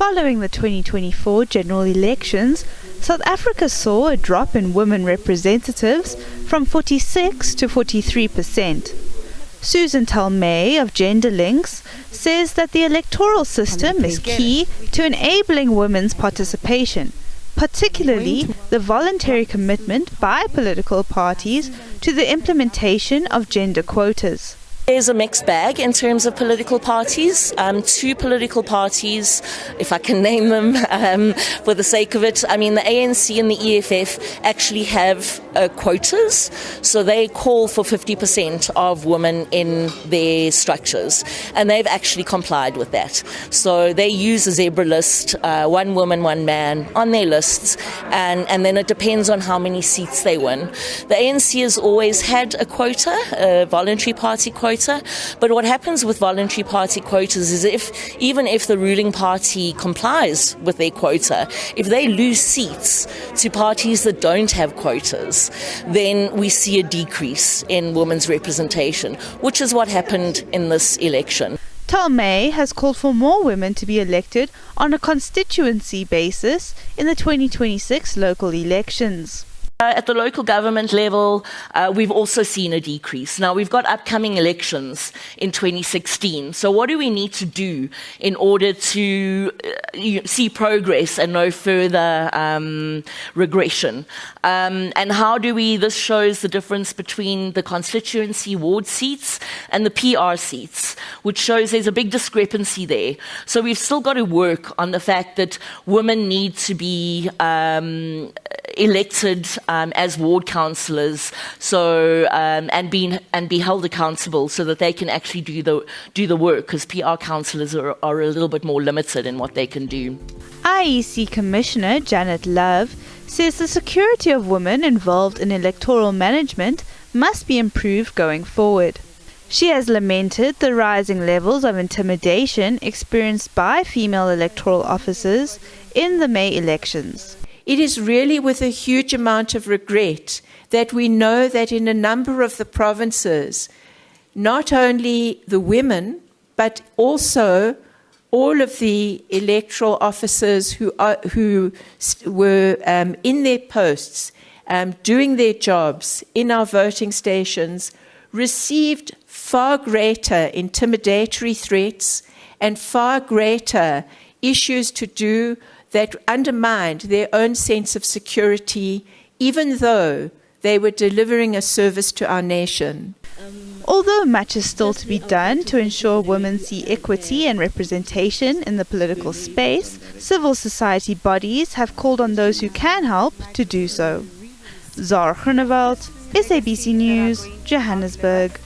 Following the 2024 general elections, South Africa saw a drop in women representatives from 46 to 43%. Susan Tolmay of Gender Links says that the electoral system is key to enabling women's participation, particularly the voluntary commitment by political parties to the implementation of gender quotas. There's a mixed bag in terms of political parties. Two political parties, if I can name them for the sake of it. I mean, the ANC and the EFF actually have quotas, so they call for 50% of women in their structures, and they've actually complied with that. So they use a zebra list, one woman, one man on their lists, and then it depends on how many seats they win. The ANC has always had a quota, a voluntary party quota. But what happens with voluntary party quotas is even if the ruling party complies with their quota, if they lose seats to parties that don't have quotas, then we see a decrease in women's representation, which is what happened in this election. Tolmay has called for more women to be elected on a constituency basis in the 2026 local elections. At the local government level, we've also seen a decrease. Now, we've got upcoming elections in 2016. So what do we need to do in order to see progress and no further regression? And how do this shows the difference between the constituency ward seats and the PR seats, which shows there's a big discrepancy there. So we've still got to work on the fact that women need to be elected as ward councillors, so and be held accountable so that they can actually do the work, because PR councillors are a little bit more limited in what they can do. IEC Commissioner Janet Love says the security of women involved in electoral management must be improved going forward. She has lamented the rising levels of intimidation experienced by female electoral officers in the May elections. It is really with a huge amount of regret that we know that in a number of the provinces, not only the women, but also all of the electoral officers who were in their posts, doing their jobs in our voting stations, received far greater intimidatory threats and far greater issues to do that undermined their own sense of security, even though they were delivering a service to our nation. Although much is still to be done to ensure women see equity and representation in the political space, civil society bodies have called on those who can help to do so. Zara Groenewald, SABC News, Johannesburg.